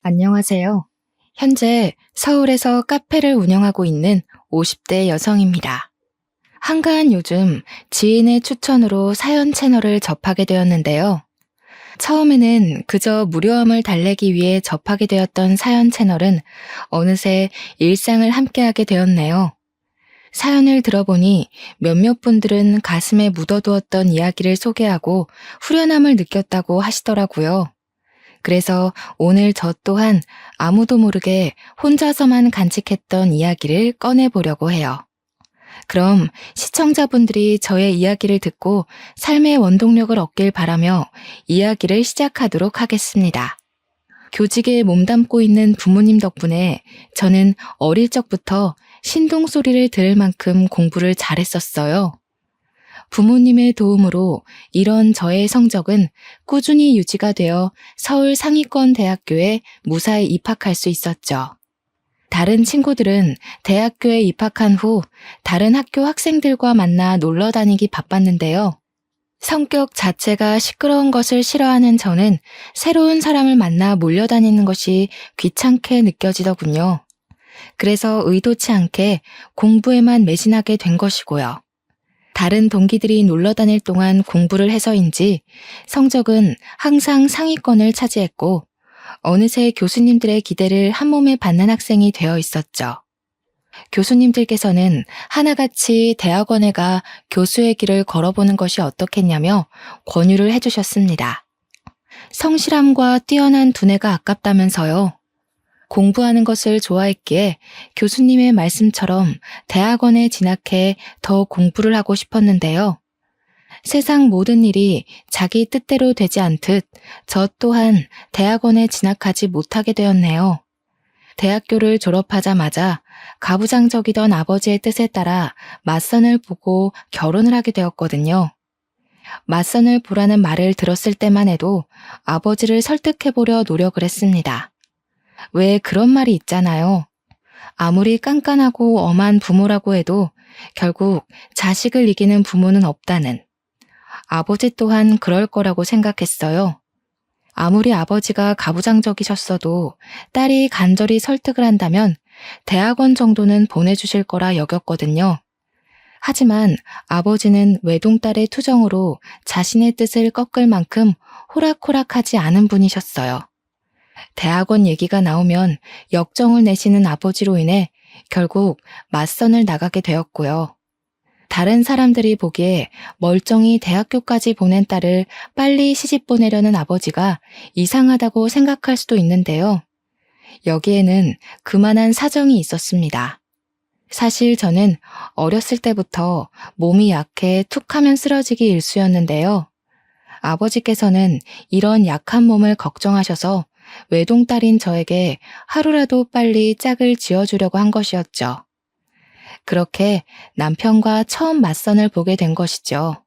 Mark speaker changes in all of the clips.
Speaker 1: 안녕하세요. 현재 서울에서 카페를 운영하고 있는 50대 여성입니다. 한가한 요즘 지인의 추천으로 사연 채널을 접하게 되었는데요. 처음에는 그저 무료함을 달래기 위해 접하게 되었던 사연 채널은 어느새 일상을 함께하게 되었네요. 사연을 들어보니 몇몇 분들은 가슴에 묻어두었던 이야기를 소개하고 후련함을 느꼈다고 하시더라고요. 그래서 오늘 저 또한 아무도 모르게 혼자서만 간직했던 이야기를 꺼내보려고 해요. 그럼 시청자분들이 저의 이야기를 듣고 삶의 원동력을 얻길 바라며 이야기를 시작하도록 하겠습니다. 교직에 몸담고 있는 부모님 덕분에 저는 어릴 적부터 신동 소리를 들을 만큼 공부를 잘했었어요. 부모님의 도움으로 이런 저의 성적은 꾸준히 유지가 되어 서울 상위권 대학교에 무사히 입학할 수 있었죠. 다른 친구들은 대학교에 입학한 후 다른 학교 학생들과 만나 놀러 다니기 바빴는데요. 성격 자체가 시끄러운 것을 싫어하는 저는 새로운 사람을 만나 몰려다니는 것이 귀찮게 느껴지더군요. 그래서 의도치 않게 공부에만 매진하게 된 것이고요. 다른 동기들이 놀러 다닐 동안 공부를 해서인지 성적은 항상 상위권을 차지했고 어느새 교수님들의 기대를 한몸에 받는 학생이 되어 있었죠. 교수님들께서는 하나같이 대학원에 가 교수의 길을 걸어보는 것이 어떻겠냐며 권유를 해주셨습니다. 성실함과 뛰어난 두뇌가 아깝다면서요. 공부하는 것을 좋아했기에 교수님의 말씀처럼 대학원에 진학해 더 공부를 하고 싶었는데요. 세상 모든 일이 자기 뜻대로 되지 않듯 저 또한 대학원에 진학하지 못하게 되었네요. 대학교를 졸업하자마자 가부장적이던 아버지의 뜻에 따라 맞선을 보고 결혼을 하게 되었거든요. 맞선을 보라는 말을 들었을 때만 해도 아버지를 설득해보려 노력을 했습니다. 왜 그런 말이 있잖아요. 아무리 깐깐하고 엄한 부모라고 해도 결국 자식을 이기는 부모는 없다는. 아버지 또한 그럴 거라고 생각했어요. 아무리 아버지가 가부장적이셨어도 딸이 간절히 설득을 한다면 대학원 정도는 보내주실 거라 여겼거든요. 하지만 아버지는 외동딸의 투정으로 자신의 뜻을 꺾을 만큼 호락호락하지 않은 분이셨어요. 대학원 얘기가 나오면 역정을 내시는 아버지로 인해 결국 맞선을 나가게 되었고요. 다른 사람들이 보기에 멀쩡히 대학교까지 보낸 딸을 빨리 시집 보내려는 아버지가 이상하다고 생각할 수도 있는데요. 여기에는 그만한 사정이 있었습니다. 사실 저는 어렸을 때부터 몸이 약해 툭하면 쓰러지기 일쑤였는데요. 아버지께서는 이런 약한 몸을 걱정하셔서 외동딸인 저에게 하루라도 빨리 짝을 지어주려고 한 것이었죠. 그렇게 남편과 처음 맞선을 보게 된 것이죠.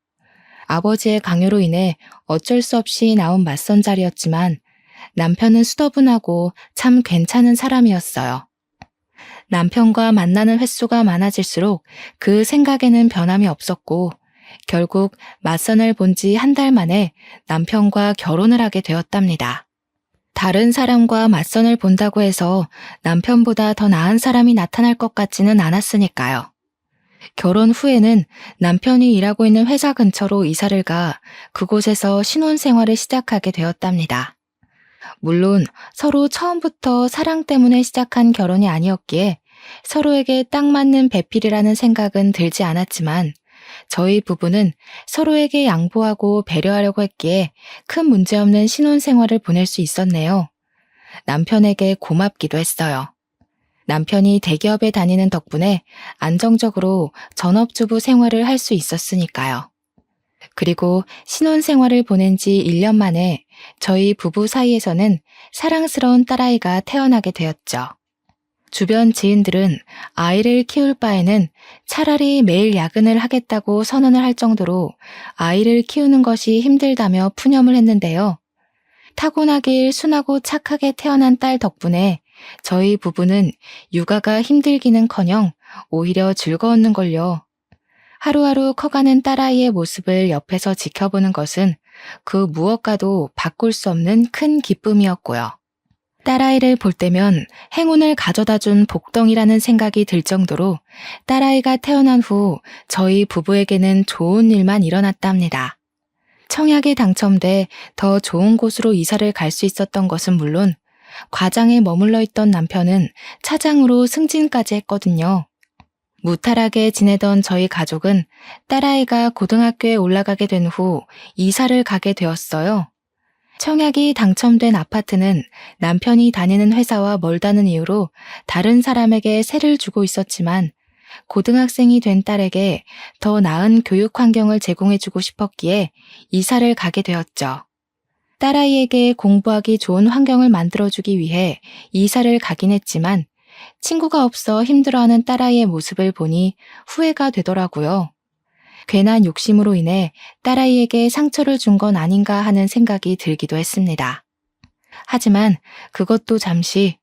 Speaker 1: 아버지의 강요로 인해 어쩔 수 없이 나온 맞선 자리였지만 남편은 수더분하고 참 괜찮은 사람이었어요. 남편과 만나는 횟수가 많아질수록 그 생각에는 변함이 없었고 결국 맞선을 본 지 한 달 만에 남편과 결혼을 하게 되었답니다. 다른 사람과 맞선을 본다고 해서 남편보다 더 나은 사람이 나타날 것 같지는 않았으니까요. 결혼 후에는 남편이 일하고 있는 회사 근처로 이사를 가 그곳에서 신혼생활을 시작하게 되었답니다. 물론 서로 처음부터 사랑 때문에 시작한 결혼이 아니었기에 서로에게 딱 맞는 배필이라는 생각은 들지 않았지만 저희 부부는 서로에게 양보하고 배려하려고 했기에 큰 문제없는 신혼생활을 보낼 수 있었네요. 남편에게 고맙기도 했어요. 남편이 대기업에 다니는 덕분에 안정적으로 전업주부 생활을 할 수 있었으니까요. 그리고 신혼생활을 보낸 지 1년 만에 저희 부부 사이에서는 사랑스러운 딸아이가 태어나게 되었죠. 주변 지인들은 아이를 키울 바에는 차라리 매일 야근을 하겠다고 선언을 할 정도로 아이를 키우는 것이 힘들다며 푸념을 했는데요. 타고나길 순하고 착하게 태어난 딸 덕분에 저희 부부는 육아가 힘들기는커녕 오히려 즐거웠는걸요. 하루하루 커가는 딸아이의 모습을 옆에서 지켜보는 것은 그 무엇과도 바꿀 수 없는 큰 기쁨이었고요. 딸아이를 볼 때면 행운을 가져다 준 복덩이라는 생각이 들 정도로 딸아이가 태어난 후 저희 부부에게는 좋은 일만 일어났답니다. 청약에 당첨돼 더 좋은 곳으로 이사를 갈 수 있었던 것은 물론 과장에 머물러 있던 남편은 차장으로 승진까지 했거든요. 무탈하게 지내던 저희 가족은 딸아이가 고등학교에 올라가게 된 후 이사를 가게 되었어요. 청약이 당첨된 아파트는 남편이 다니는 회사와 멀다는 이유로 다른 사람에게 세를 주고 있었지만 고등학생이 된 딸에게 더 나은 교육 환경을 제공해주고 싶었기에 이사를 가게 되었죠. 딸아이에게 공부하기 좋은 환경을 만들어주기 위해 이사를 가긴 했지만 친구가 없어 힘들어하는 딸아이의 모습을 보니 후회가 되더라고요. 괜한 욕심으로 인해 딸아이에게 상처를 준 건 아닌가 하는 생각이 들기도 했습니다. 하지만 그것도 잠시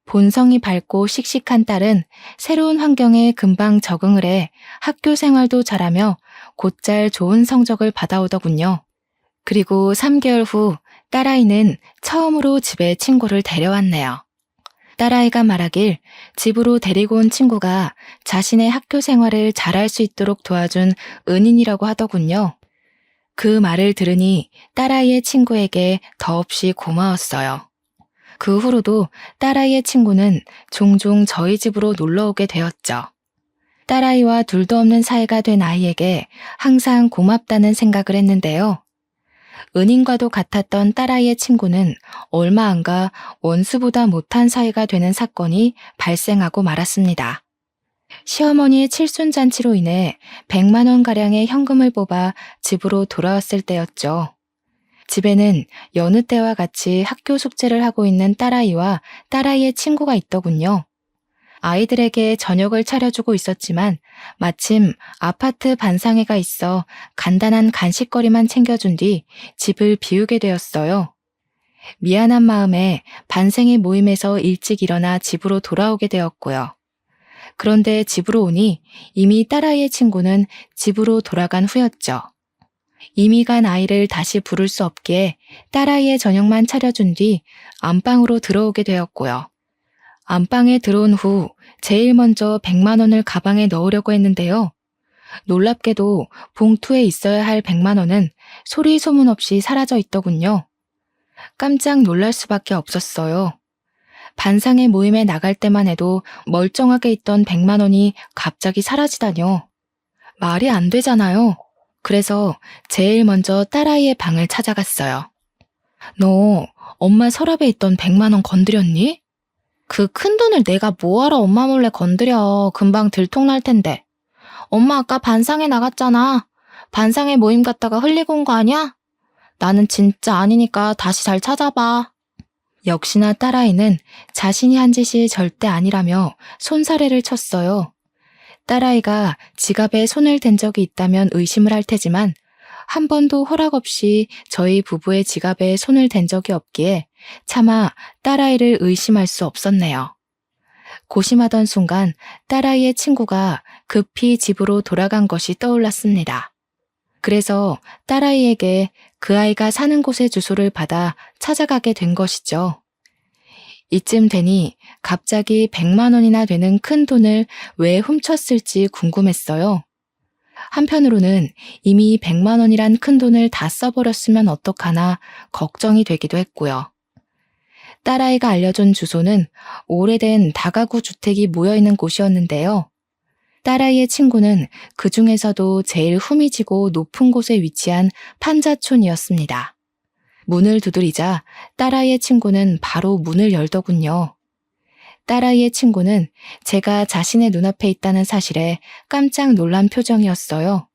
Speaker 1: 본성이 밝고 씩씩한 딸은 새로운 환경에 금방 적응을 해 학교 생활도 잘하며 곧잘 좋은 성적을 받아오더군요. 그리고 3개월 후 딸아이는 처음으로 집에 친구를 데려왔네요. 딸아이가 말하길 집으로 데리고 온 친구가 자신의 학교 생활을 잘할 수 있도록 도와준 은인이라고 하더군요. 그 말을 들으니 딸아이의 친구에게 더없이 고마웠어요. 그 후로도 딸아이의 친구는 종종 저희 집으로 놀러 오게 되었죠. 딸아이와 둘도 없는 사이가 된 아이에게 항상 고맙다는 생각을 했는데요. 은인과도 같았던 딸아이의 친구는 얼마 안 가 원수보다 못한 사이가 되는 사건이 발생하고 말았습니다. 시어머니의 칠순잔치로 인해 100만 원가량의 현금을 뽑아 집으로 돌아왔을 때였죠. 집에는 여느 때와 같이 학교 숙제를 하고 있는 딸아이와 딸아이의 친구가 있더군요. 아이들에게 저녁을 차려주고 있었지만 마침 아파트 반상회가 있어 간단한 간식거리만 챙겨준 뒤 집을 비우게 되었어요. 미안한 마음에 반생회 모임에서 일찍 일어나 집으로 돌아오게 되었고요. 그런데 집으로 오니 이미 딸아이의 친구는 집으로 돌아간 후였죠. 이미 간 아이를 다시 부를 수 없기에 딸아이의 저녁만 차려준 뒤 안방으로 들어오게 되었고요. 안방에 들어온 후 제일 먼저 100만 원을 가방에 넣으려고 했는데요. 놀랍게도 봉투에 있어야 할 100만 원은 소리 소문 없이 사라져 있더군요. 깜짝 놀랄 수밖에 없었어요. 반상회 모임에 나갈 때만 해도 멀쩡하게 있던 100만 원이 갑자기 사라지다뇨. 말이 안 되잖아요. 그래서 제일 먼저 딸아이의 방을 찾아갔어요. 너 엄마 서랍에 있던 100만 원 건드렸니? 그 큰돈을 내가 뭐하러 엄마 몰래 건드려. 금방 들통날 텐데. 엄마 아까 반상회 나갔잖아. 반상회 모임 갔다가 흘리고 온 거 아니야? 나는 진짜 아니니까 다시 잘 찾아봐. 역시나 딸아이는 자신이 한 짓이 절대 아니라며 손사래를 쳤어요. 딸아이가 지갑에 손을 댄 적이 있다면 의심을 할 테지만 한 번도 허락 없이 저희 부부의 지갑에 손을 댄 적이 없기에 차마 딸아이를 의심할 수 없었네요. 고심하던 순간 딸아이의 친구가 급히 집으로 돌아간 것이 떠올랐습니다. 그래서 딸아이에게 그 아이가 사는 곳의 주소를 받아 찾아가게 된 것이죠. 이쯤 되니 갑자기 100만 원이나 되는 큰 돈을 왜 훔쳤을지 궁금했어요. 한편으로는 이미 100만 원이란 큰 돈을 다 써버렸으면 어떡하나 걱정이 되기도 했고요. 딸아이가 알려준 주소는 오래된 다가구 주택이 모여있는 곳이었는데요. 딸아이의 친구는 그 중에서도 제일 후미지고 높은 곳에 위치한 판자촌이었습니다. 문을 두드리자 딸아이의 친구는 바로 문을 열더군요. 딸아이의 친구는 제가 자신의 눈앞에 있다는 사실에 깜짝 놀란 표정이었어요.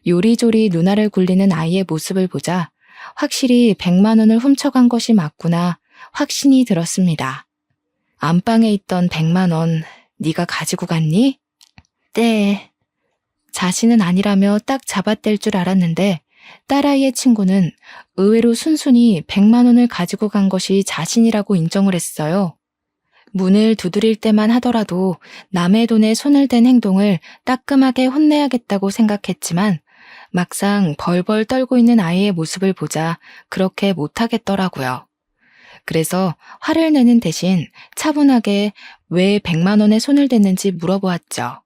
Speaker 1: 요리조리 누나를 굴리는 아이의 모습을 보자 확실히 100만 원을 훔쳐간 것이 맞구나 확신이 들었습니다. 안방에 있던 100만 원 네가 가지고 갔니? 네. 자신은 아니라며 딱 잡아댈 줄 알았는데 딸아이의 친구는 의외로 순순히 100만 원을 가지고 간 것이 자신이라고 인정을 했어요. 문을 두드릴 때만 하더라도 남의 돈에 손을 댄 행동을 따끔하게 혼내야겠다고 생각했지만 막상 벌벌 떨고 있는 아이의 모습을 보자 그렇게 못하겠더라고요. 그래서 화를 내는 대신 차분하게 왜 100만 원에 손을 댔는지 물어보았죠.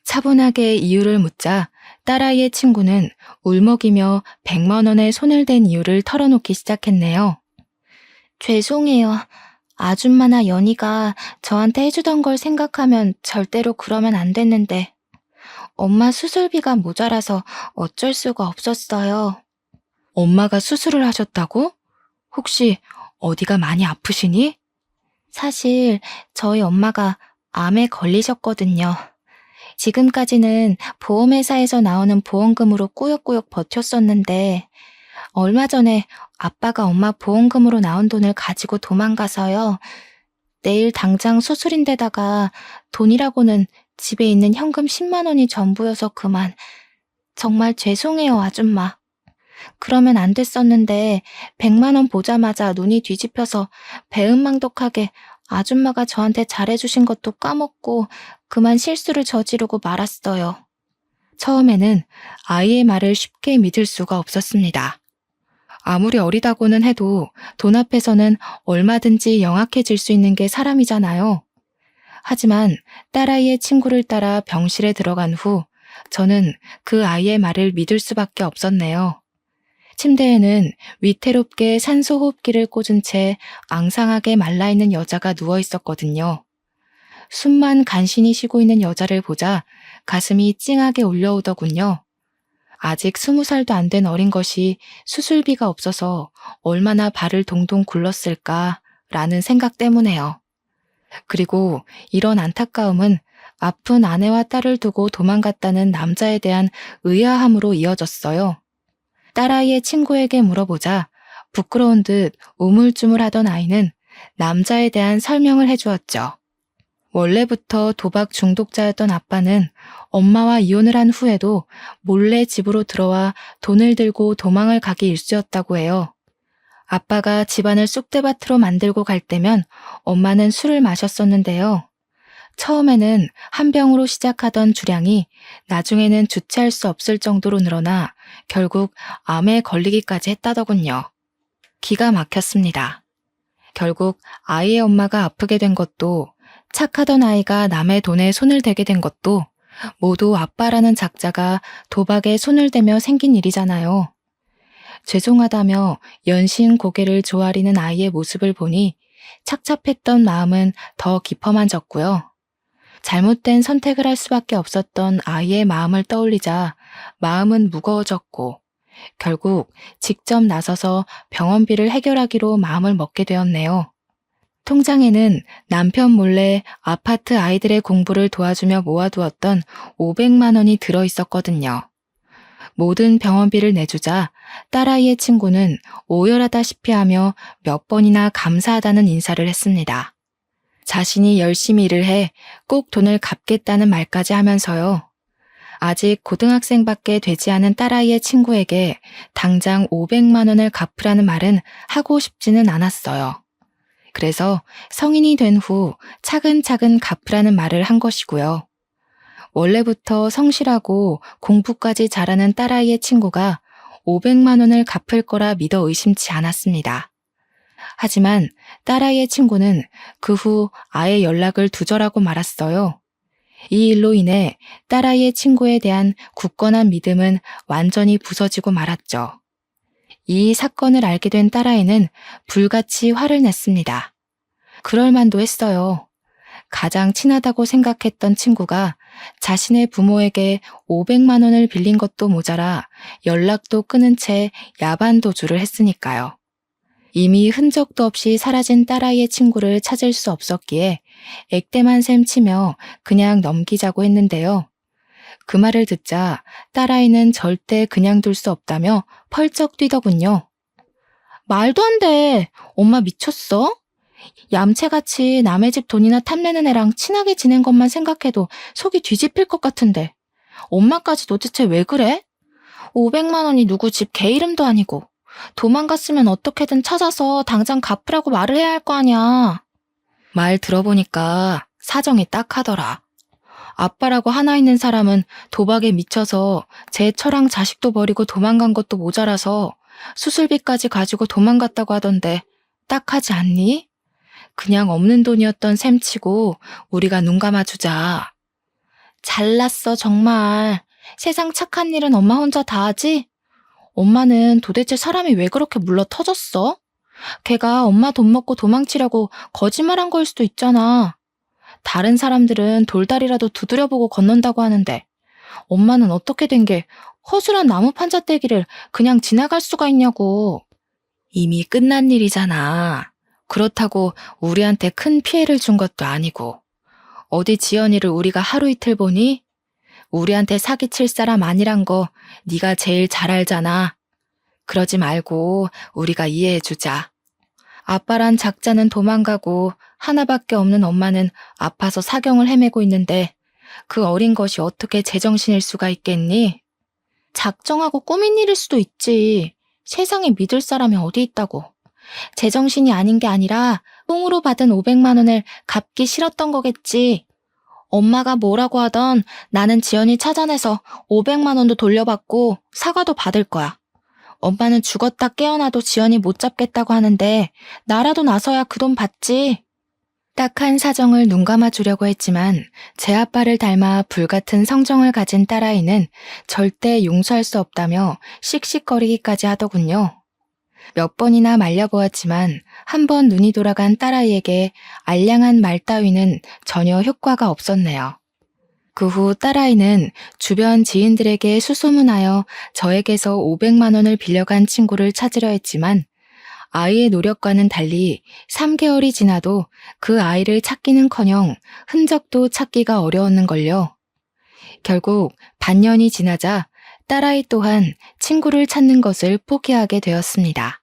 Speaker 1: 차분하게 이유를 묻자 딸아이의 친구는 울먹이며 100만 원에 손을 댄 이유를 털어놓기 시작했네요. 죄송해요. 아줌마나 연희가 저한테 해주던 걸 생각하면 절대로 그러면 안 됐는데 엄마 수술비가 모자라서 어쩔 수가 없었어요. 엄마가 수술을 하셨다고? 혹시 어디가 많이 아프시니? 사실 저희 엄마가 암에 걸리셨거든요. 지금까지는 보험회사에서 나오는 보험금으로 꾸역꾸역 버텼었는데 얼마 전에 아빠가 엄마 보험금으로 나온 돈을 가지고 도망가서요. 내일 당장 수술인데다가 돈이라고는 집에 있는 현금 10만 원이 전부여서 그만. 정말 죄송해요, 아줌마. 그러면 안 됐었는데 100만 원 보자마자 눈이 뒤집혀서 배은망덕하게 아줌마가 저한테 잘해주신 것도 까먹고 그만 실수를 저지르고 말았어요. 처음에는 아이의 말을 쉽게 믿을 수가 없었습니다. 아무리 어리다고는 해도 돈 앞에서는 얼마든지 영악해질 수 있는 게 사람이잖아요. 하지만 딸아이의 친구를 따라 병실에 들어간 후 저는 그 아이의 말을 믿을 수밖에 없었네요. 침대에는 위태롭게 산소 호흡기를 꽂은 채 앙상하게 말라있는 여자가 누워 있었거든요. 숨만 간신히 쉬고 있는 여자를 보자 가슴이 찡하게 울려오더군요. 아직 20살도 안 된 어린 것이 수술비가 없어서 얼마나 발을 동동 굴렀을까라는 생각 때문에요. 그리고 이런 안타까움은 아픈 아내와 딸을 두고 도망갔다는 남자에 대한 의아함으로 이어졌어요. 딸아이의 친구에게 물어보자 부끄러운 듯 우물쭈물하던 아이는 남자에 대한 설명을 해주었죠. 원래부터 도박 중독자였던 아빠는 엄마와 이혼을 한 후에도 몰래 집으로 들어와 돈을 들고 도망을 가기 일쑤였다고 해요. 아빠가 집안을 쑥대밭으로 만들고 갈 때면 엄마는 술을 마셨었는데요. 처음에는 한 병으로 시작하던 주량이 나중에는 주체할 수 없을 정도로 늘어나 결국 암에 걸리기까지 했다더군요. 기가 막혔습니다. 결국 아이의 엄마가 아프게 된 것도 착하던 아이가 남의 돈에 손을 대게 된 것도 모두 아빠라는 작자가 도박에 손을 대며 생긴 일이잖아요. 죄송하다며 연신 고개를 조아리는 아이의 모습을 보니 착잡했던 마음은 더 깊어만 졌고요. 잘못된 선택을 할 수밖에 없었던 아이의 마음을 떠올리자 마음은 무거워졌고 결국 직접 나서서 병원비를 해결하기로 마음을 먹게 되었네요. 통장에는 남편 몰래 아파트 아이들의 공부를 도와주며 모아두었던 500만 원이 들어 있었거든요. 모든 병원비를 내주자 딸아이의 친구는 오열하다시피 하며 몇 번이나 감사하다는 인사를 했습니다. 자신이 열심히 일을 해 꼭 돈을 갚겠다는 말까지 하면서요. 아직 고등학생밖에 되지 않은 딸아이의 친구에게 당장 500만 원을 갚으라는 말은 하고 싶지는 않았어요. 그래서 성인이 된 후 차근차근 갚으라는 말을 한 것이고요. 원래부터 성실하고 공부까지 잘하는 딸아이의 친구가 500만 원을 갚을 거라 믿어 의심치 않았습니다. 하지만 딸아이의 친구는 그 후 아예 연락을 두절하고 말았어요. 이 일로 인해 딸아이의 친구에 대한 굳건한 믿음은 완전히 부서지고 말았죠. 이 사건을 알게 된 딸아이는 불같이 화를 냈습니다. 그럴 만도 했어요. 가장 친하다고 생각했던 친구가 자신의 부모에게 500만 원을 빌린 것도 모자라 연락도 끊은 채 야반 도주를 했으니까요. 이미 흔적도 없이 사라진 딸아이의 친구를 찾을 수 없었기에 액땜한 셈 치며 그냥 넘기자고 했는데요. 그 말을 듣자 딸아이는 절대 그냥 둘 수 없다며 펄쩍 뛰더군요. 말도 안 돼. 엄마 미쳤어? 얌체같이 남의 집 돈이나 탐내는 애랑 친하게 지낸 것만 생각해도 속이 뒤집힐 것 같은데 엄마까지 도대체 왜 그래? 500만 원이 누구 집 개 이름도 아니고 도망갔으면 어떻게든 찾아서 당장 갚으라고 말을 해야 할 거 아니야. 말 들어보니까 사정이 딱하더라. 아빠라고 하나 있는 사람은 도박에 미쳐서 제 처랑 자식도 버리고 도망간 것도 모자라서 수술비까지 가지고 도망갔다고 하던데 딱하지 않니? 그냥 없는 돈이었던 셈치고 우리가 눈 감아주자. 잘났어, 정말. 세상 착한 일은 엄마 혼자 다 하지? 엄마는 도대체 사람이 왜 그렇게 물러 터졌어? 걔가 엄마 돈 먹고 도망치려고 거짓말한 걸 수도 있잖아. 다른 사람들은 돌다리라도 두드려보고 건넌다고 하는데 엄마는 어떻게 된 게 허술한 나무 판자떼기를 그냥 지나갈 수가 있냐고. 이미 끝난 일이잖아. 그렇다고 우리한테 큰 피해를 준 것도 아니고. 어디 지연이를 우리가 하루 이틀 보니? 우리한테 사기칠 사람 아니란 거 네가 제일 잘 알잖아. 그러지 말고 우리가 이해해주자. 아빠란 작자는 도망가고 하나밖에 없는 엄마는 아파서 사경을 헤매고 있는데 그 어린 것이 어떻게 제정신일 수가 있겠니? 작정하고 꾸민 일일 수도 있지. 세상에 믿을 사람이 어디 있다고. 제정신이 아닌 게 아니라 똥으로 받은 500만 원을 갚기 싫었던 거겠지. 엄마가 뭐라고 하던 나는 지연이 찾아내서 500만 원도 돌려받고 사과도 받을 거야. 엄마는 죽었다 깨어나도 지연이 못 잡겠다고 하는데 나라도 나서야 그 돈 받지. 딱한 사정을 눈감아 주려고 했지만 제 아빠를 닮아 불같은 성정을 가진 딸아이는 절대 용서할 수 없다며 씩씩거리기까지 하더군요. 몇 번이나 말려보았지만 한 번 눈이 돌아간 딸아이에게 알량한 말 따위는 전혀 효과가 없었네요. 그 후 딸아이는 주변 지인들에게 수소문하여 저에게서 500만 원을 빌려간 친구를 찾으려 했지만 아이의 노력과는 달리 3개월이 지나도 그 아이를 찾기는커녕 흔적도 찾기가 어려웠는걸요. 결국 반년이 지나자 딸아이 또한 친구를 찾는 것을 포기하게 되었습니다.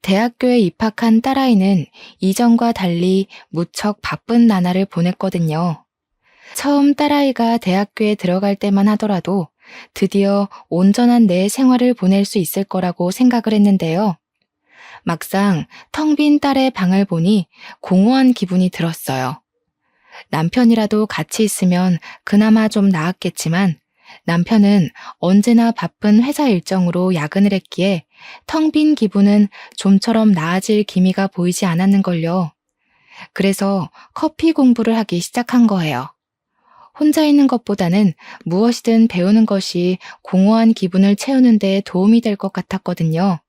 Speaker 1: 대학교에 입학한 딸아이는 이전과 달리 무척 바쁜 나날을 보냈거든요. 처음 딸아이가 대학교에 들어갈 때만 하더라도 드디어 온전한 내 생활을 보낼 수 있을 거라고 생각을 했는데요. 막상 텅 빈 딸의 방을 보니 공허한 기분이 들었어요. 남편이라도 같이 있으면 그나마 좀 나았겠지만 남편은 언제나 바쁜 회사 일정으로 야근을 했기에 텅 빈 기분은 좀처럼 나아질 기미가 보이지 않았는걸요. 그래서 커피 공부를 하기 시작한 거예요. 혼자 있는 것보다는 무엇이든 배우는 것이 공허한 기분을 채우는 데 도움이 될 것 같았거든요.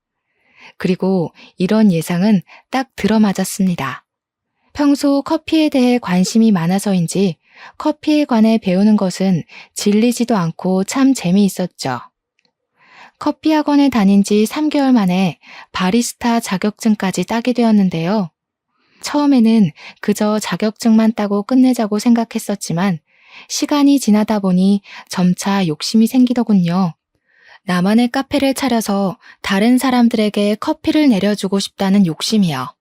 Speaker 1: 그리고 이런 예상은 딱 들어맞았습니다. 평소 커피에 대해 관심이 많아서인지 커피에 관해 배우는 것은 질리지도 않고 참 재미있었죠. 커피 학원에 다닌 지 3개월 만에 바리스타 자격증까지 따게 되었는데요. 처음에는 그저 자격증만 따고 끝내자고 생각했었지만 시간이 지나다 보니 점차 욕심이 생기더군요. 나만의 카페를 차려서 다른 사람들에게 커피를 내려주고 싶다는 욕심이요.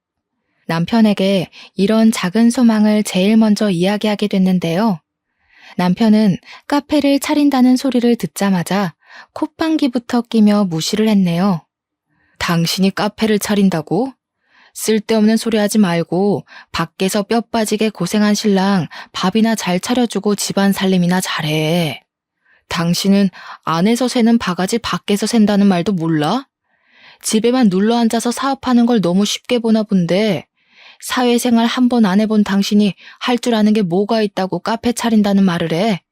Speaker 1: 남편에게 이런 작은 소망을 제일 먼저 이야기하게 됐는데요. 남편은 카페를 차린다는 소리를 듣자마자 콧방귀부터 끼며 무시를 했네요. 당신이 카페를 차린다고? 쓸데없는 소리 하지 말고 밖에서 뼈 빠지게 고생한 신랑 밥이나 잘 차려주고 집안 살림이나 잘해. 당신은 안에서 새는 바가지 밖에서 샌다는 말도 몰라? 집에만 눌러 앉아서 사업하는 걸 너무 쉽게 보나 본데 사회생활 한 번 안 해본 당신이 할 줄 아는 게 뭐가 있다고 카페 차린다는 말을 해?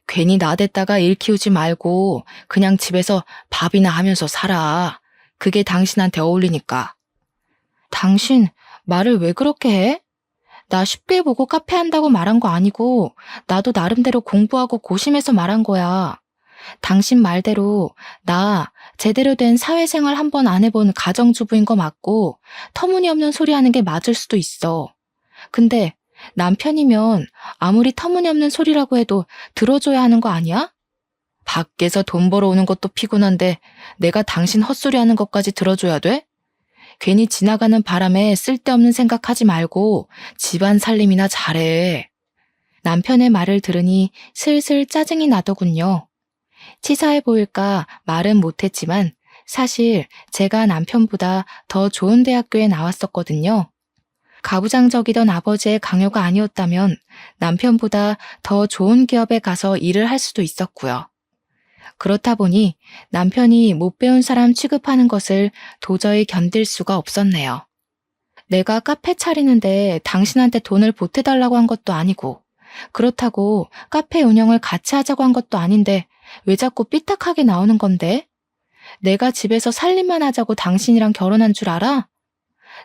Speaker 1: 괜히 나댔다가 일 키우지 말고 그냥 집에서 밥이나 하면서 살아. 그게 당신한테 어울리니까. 당신 말을 왜 그렇게 해? 나 쉽게 보고 카페 한다고 말한 거 아니고 나도 나름대로 공부하고 고심해서 말한 거야. 당신 말대로 나 제대로 된 사회생활 한 번 안 해본 가정주부인 거 맞고 터무니없는 소리 하는 게 맞을 수도 있어. 근데 남편이면 아무리 터무니없는 소리라고 해도 들어줘야 하는 거 아니야? 밖에서 돈 벌어오는 것도 피곤한데 내가 당신 헛소리 하는 것까지 들어줘야 돼? 괜히 지나가는 바람에 쓸데없는 생각하지 말고 집안 살림이나 잘해. 남편의 말을 들으니 슬슬 짜증이 나더군요. 치사해 보일까 말은 못했지만 사실 제가 남편보다 더 좋은 대학교에 나왔었거든요. 가부장적이던 아버지의 강요가 아니었다면 남편보다 더 좋은 기업에 가서 일을 할 수도 있었고요. 그렇다 보니 남편이 못 배운 사람 취급하는 것을 도저히 견딜 수가 없었네요. 내가 카페 차리는데 당신한테 돈을 보태달라고 한 것도 아니고, 그렇다고 카페 운영을 같이 하자고 한 것도 아닌데 왜 자꾸 삐딱하게 나오는 건데? 내가 집에서 살림만 하자고 당신이랑 결혼한 줄 알아?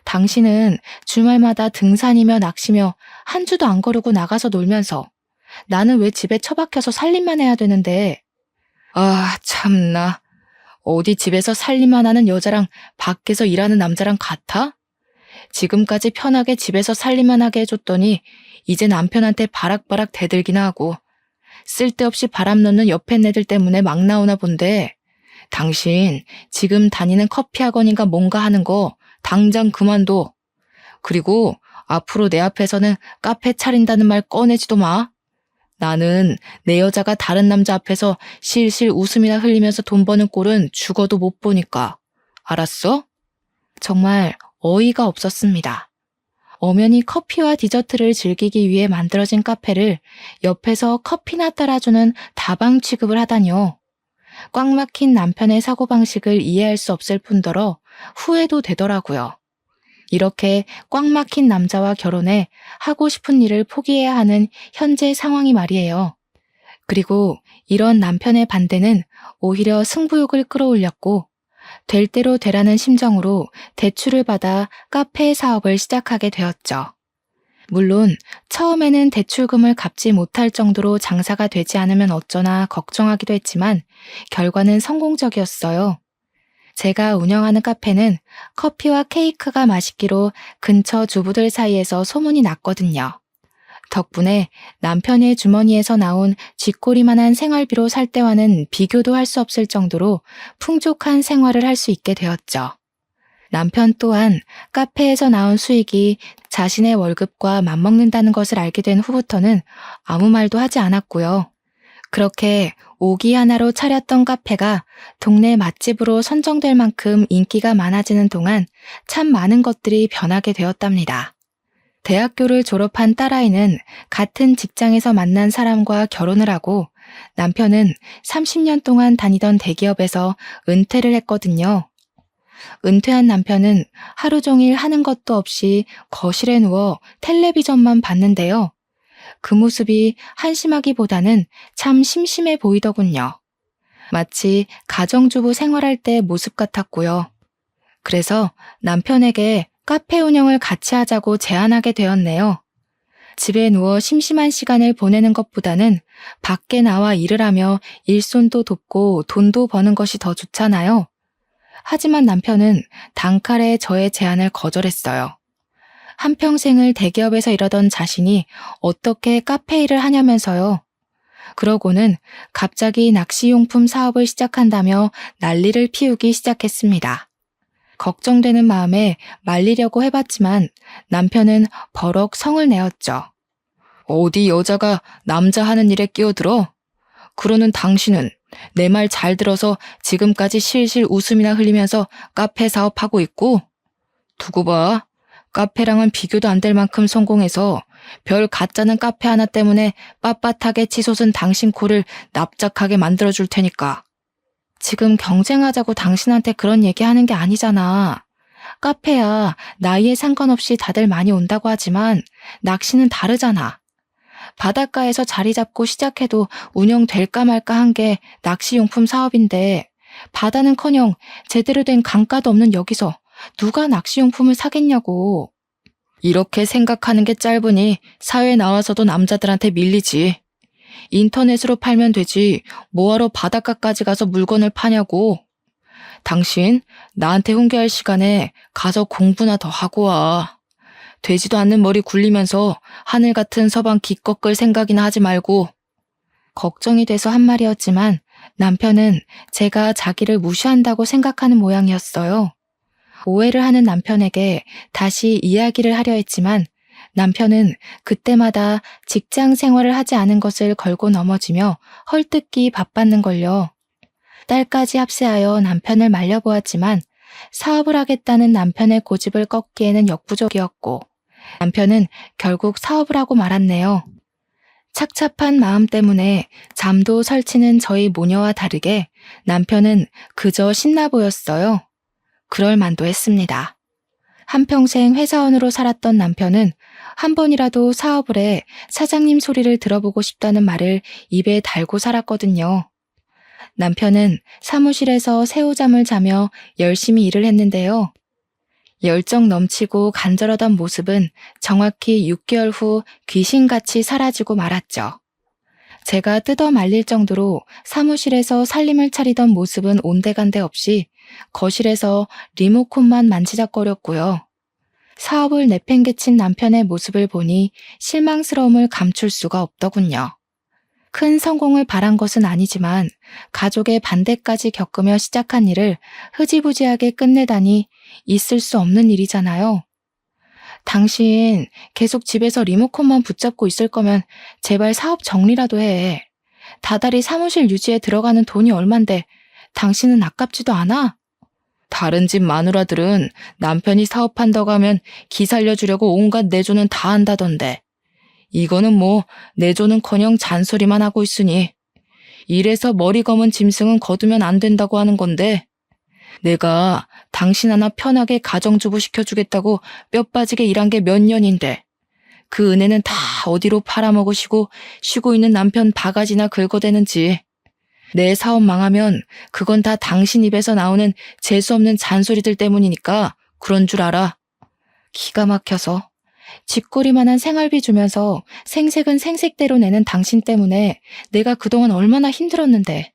Speaker 1: 당신은 주말마다 등산이며 낚시며 한 주도 안 거르고 나가서 놀면서 나는 왜 집에 처박혀서 살림만 해야 되는데? 아, 참나. 어디 집에서 살림만 하는 여자랑 밖에서 일하는 남자랑 같아? 지금까지 편하게 집에서 살림만 하게 해줬더니 이제 남편한테 바락바락 대들기나 하고 쓸데없이 바람 넣는 옆에 애들 때문에 막 나오나 본데 당신 지금 다니는 커피 학원인가 뭔가 하는 거 당장 그만둬. 그리고 앞으로 내 앞에서는 카페 차린다는 말 꺼내지도 마. 나는 내 여자가 다른 남자 앞에서 실실 웃음이나 흘리면서 돈 버는 꼴은 죽어도 못 보니까. 알았어? 정말 어이가 없었습니다. 엄연히 커피와 디저트를 즐기기 위해 만들어진 카페를 옆에서 커피나 따라주는 다방 취급을 하다니요. 꽉 막힌 남편의 사고방식을 이해할 수 없을 뿐더러 후회도 되더라고요. 이렇게 꽉 막힌 남자와 결혼해 하고 싶은 일을 포기해야 하는 현재 상황이 말이에요. 그리고 이런 남편의 반대는 오히려 승부욕을 끌어올렸고 될 대로 되라는 심정으로 대출을 받아 카페 사업을 시작하게 되었죠. 물론 처음에는 대출금을 갚지 못할 정도로 장사가 되지 않으면 어쩌나 걱정하기도 했지만 결과는 성공적이었어요. 제가 운영하는 카페는 커피와 케이크가 맛있기로 근처 주부들 사이에서 소문이 났거든요. 덕분에 남편의 주머니에서 나온 쥐꼬리만한 생활비로 살 때와는 비교도 할 수 없을 정도로 풍족한 생활을 할 수 있게 되었죠. 남편 또한 카페에서 나온 수익이 자신의 월급과 맞먹는다는 것을 알게 된 후부터는 아무 말도 하지 않았고요. 그렇게 오기 하나로 차렸던 카페가 동네 맛집으로 선정될 만큼 인기가 많아지는 동안 참 많은 것들이 변하게 되었답니다. 대학교를 졸업한 딸아이는 같은 직장에서 만난 사람과 결혼을 하고 남편은 30년 동안 다니던 대기업에서 은퇴를 했거든요. 은퇴한 남편은 하루 종일 하는 것도 없이 거실에 누워 텔레비전만 봤는데요. 그 모습이 한심하기보다는 참 심심해 보이더군요. 마치 가정주부 생활할 때 모습 같았고요. 그래서 남편에게 카페 운영을 같이 하자고 제안하게 되었네요. 집에 누워 심심한 시간을 보내는 것보다는 밖에 나와 일을 하며 일손도 돕고 돈도 버는 것이 더 좋잖아요. 하지만 남편은 단칼에 저의 제안을 거절했어요. 한평생을 대기업에서 일하던 자신이 어떻게 카페 일을 하냐면서요. 그러고는 갑자기 낚시용품 사업을 시작한다며 난리를 피우기 시작했습니다. 걱정되는 마음에 말리려고 해봤지만 남편은 버럭 성을 내었죠. 어디 여자가 남자 하는 일에 끼어들어? 그러는 당신은 내 말 잘 들어서 지금까지 실실 웃음이나 흘리면서 카페 사업하고 있고? 두고 봐. 카페랑은 비교도 안 될 만큼 성공해서 별 가짜는 카페 하나 때문에 빳빳하게 치솟은 당신 코를 납작하게 만들어줄 테니까. 지금 경쟁하자고 당신한테 그런 얘기하는 게 아니잖아. 카페야 나이에 상관없이 다들 많이 온다고 하지만 낚시는 다르잖아. 바닷가에서 자리 잡고 시작해도 운영될까 말까 한 게 낚시용품 사업인데 바다는커녕 제대로 된 강가도 없는 여기서 누가 낚시용품을 사겠냐고. 이렇게 생각하는 게 짧으니 사회에 나와서도 남자들한테 밀리지. 인터넷으로 팔면 되지 뭐하러 바닷가까지 가서 물건을 파냐고. 당신 나한테 훈계할 시간에 가서 공부나 더 하고 와. 되지도 않는 머리 굴리면서 하늘 같은 서방 기껏 끌 생각이나 하지 말고. 걱정이 돼서 한 말이었지만 남편은 제가 자기를 무시한다고 생각하는 모양이었어요. 오해를 하는 남편에게 다시 이야기를 하려 했지만 남편은 그때마다 직장 생활을 하지 않은 것을 걸고 넘어지며 헐뜯기 바빴는걸요. 딸까지 합세하여 남편을 말려보았지만 사업을 하겠다는 남편의 고집을 꺾기에는 역부족이었고 남편은 결국 사업을 하고 말았네요. 착잡한 마음 때문에 잠도 설치는 저희 모녀와 다르게 남편은 그저 신나 보였어요. 그럴 만도 했습니다. 한평생 회사원으로 살았던 남편은 한 번이라도 사업을 해 사장님 소리를 들어보고 싶다는 말을 입에 달고 살았거든요. 남편은 사무실에서 새우잠을 자며 열심히 일을 했는데요. 열정 넘치고 간절하던 모습은 정확히 6개월 후 귀신같이 사라지고 말았죠. 제가 뜯어 말릴 정도로 사무실에서 살림을 차리던 모습은 온데간데 없이 거실에서 리모컨만 만지작거렸고요. 사업을 내팽개친 남편의 모습을 보니 실망스러움을 감출 수가 없더군요. 큰 성공을 바란 것은 아니지만 가족의 반대까지 겪으며 시작한 일을 흐지부지하게 끝내다니 있을 수 없는 일이잖아요. 당신 계속 집에서 리모컨만 붙잡고 있을 거면 제발 사업 정리라도 해. 다달이 사무실 유지에 들어가는 돈이 얼만데 당신은 아깝지도 않아? 다른 집 마누라들은 남편이 사업한다고 하면 기 살려주려고 온갖 내조는 다 한다던데. 이거는 뭐 내조는커녕 잔소리만 하고 있으니 일에서 머리 검은 짐승은 거두면 안 된다고 하는 건데 내가 당신 하나 편하게 가정주부 시켜주겠다고 뼈 빠지게 일한 게 몇 년인데 그 은혜는 다 어디로 팔아먹으시고 쉬고 있는 남편 바가지나 긁어대는지. 내 사업 망하면 그건 다 당신 입에서 나오는 재수없는 잔소리들 때문이니까 그런 줄 알아. 기가 막혀서 쥐꼬리만한 생활비 주면서 생색은 생색대로 내는 당신 때문에 내가 그동안 얼마나 힘들었는데.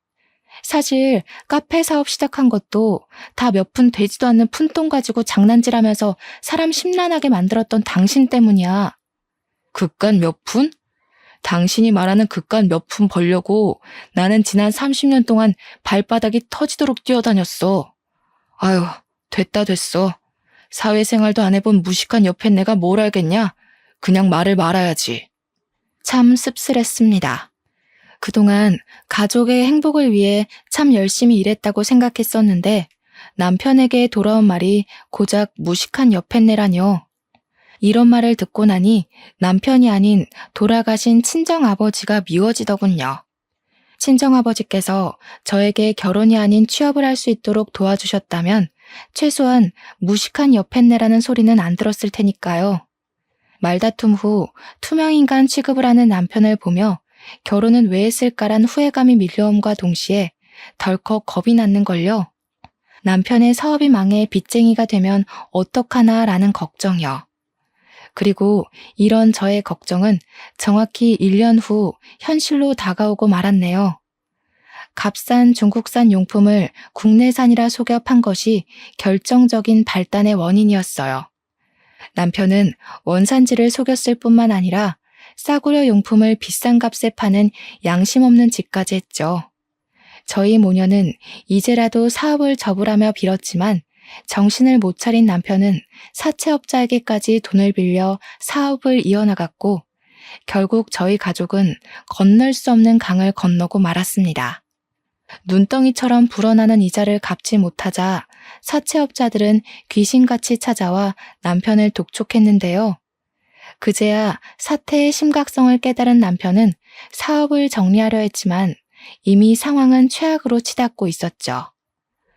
Speaker 1: 사실 카페 사업 시작한 것도 다 몇 푼 되지도 않는 푼돈 가지고 장난질하면서 사람 심란하게 만들었던 당신 때문이야. 그깟 몇 푼? 당신이 말하는 그깟 몇 푼 벌려고 나는 지난 30년 동안 발바닥이 터지도록 뛰어다녔어. 아유, 됐어. 사회생활도 안 해본 무식한 옆에 내가 뭘 알겠냐? 그냥 말을 말아야지. 참 씁쓸했습니다. 그동안 가족의 행복을 위해 참 열심히 일했다고 생각했었는데 남편에게 돌아온 말이 고작 무식한 옆했네라뇨. 이런 말을 듣고 나니 남편이 아닌 돌아가신 친정아버지가 미워지더군요. 친정아버지께서 저에게 결혼이 아닌 취업을 할 수 있도록 도와주셨다면 최소한 무식한 옆했네라는 소리는 안 들었을 테니까요. 말다툼 후 투명인간 취급을 하는 남편을 보며 결혼은 왜 했을까란 후회감이 밀려옴과 동시에 덜컥 겁이 났는걸요. 남편의 사업이 망해 빚쟁이가 되면 어떡하나라는 걱정이요. 그리고 이런 저의 걱정은 정확히 1년 후 현실로 다가오고 말았네요. 값싼 중국산 용품을 국내산이라 속여 판 것이 결정적인 발단의 원인이었어요. 남편은 원산지를 속였을 뿐만 아니라 싸구려 용품을 비싼 값에 파는 양심 없는 짓까지 했죠. 저희 모녀는 이제라도 사업을 접으라며 빌었지만 정신을 못 차린 남편은 사채업자에게까지 돈을 빌려 사업을 이어나갔고 결국 저희 가족은 건널 수 없는 강을 건너고 말았습니다. 눈덩이처럼 불어나는 이자를 갚지 못하자 사채업자들은 귀신같이 찾아와 남편을 독촉했는데요. 그제야 사태의 심각성을 깨달은 남편은 사업을 정리하려 했지만 이미 상황은 최악으로 치닫고 있었죠.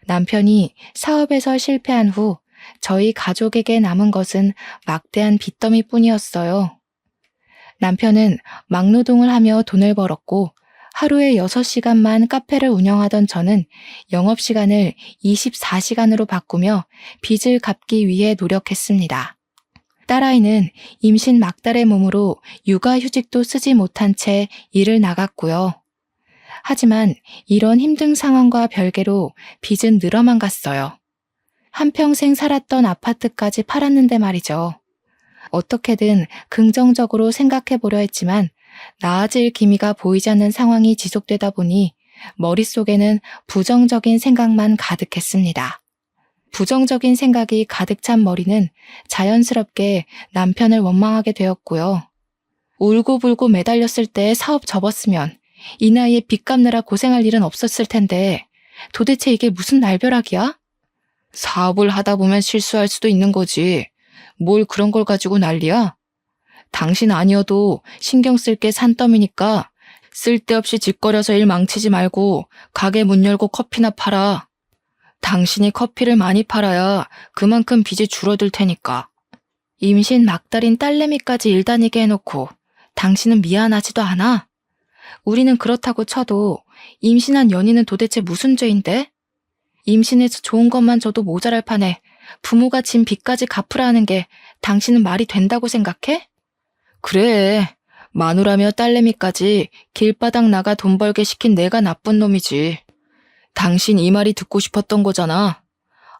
Speaker 1: 남편이 사업에서 실패한 후 저희 가족에게 남은 것은 막대한 빚더미뿐이었어요. 남편은 막노동을 하며 돈을 벌었고 하루에 6시간만 카페를 운영하던 저는 영업시간을 24시간으로 바꾸며 빚을 갚기 위해 노력했습니다. 딸아이는 임신 막달의 몸으로 육아휴직도 쓰지 못한 채 일을 나갔고요. 하지만 이런 힘든 상황과 별개로 빚은 늘어만 갔어요. 한평생 살았던 아파트까지 팔았는데 말이죠. 어떻게든 긍정적으로 생각해 보려 했지만 나아질 기미가 보이지 않는 상황이 지속되다 보니 머릿속에는 부정적인 생각만 가득했습니다. 부정적인 생각이 가득 찬 머리는 자연스럽게 남편을 원망하게 되었고요. 울고불고 매달렸을 때 사업 접었으면 이 나이에 빚 갚느라 고생할 일은 없었을 텐데 도대체 이게 무슨 날벼락이야? 사업을 하다 보면 실수할 수도 있는 거지. 뭘 그런 걸 가지고 난리야? 당신 아니어도 신경 쓸 게 산더미니까 쓸데없이 짓거려서 일 망치지 말고 가게 문 열고 커피나 팔아. 당신이 커피를 많이 팔아야 그만큼 빚이 줄어들 테니까. 임신 막달인 딸내미까지 일 다니게 해놓고 당신은 미안하지도 않아? 우리는 그렇다고 쳐도 임신한 연인은 도대체 무슨 죄인데? 임신해서 좋은 것만 줘도 모자랄 판에 부모가 진 빚까지 갚으라 하는 게 당신은 말이 된다고 생각해? 그래, 마누라며 딸내미까지 길바닥 나가 돈 벌게 시킨 내가 나쁜 놈이지. 당신 이 말이 듣고 싶었던 거잖아.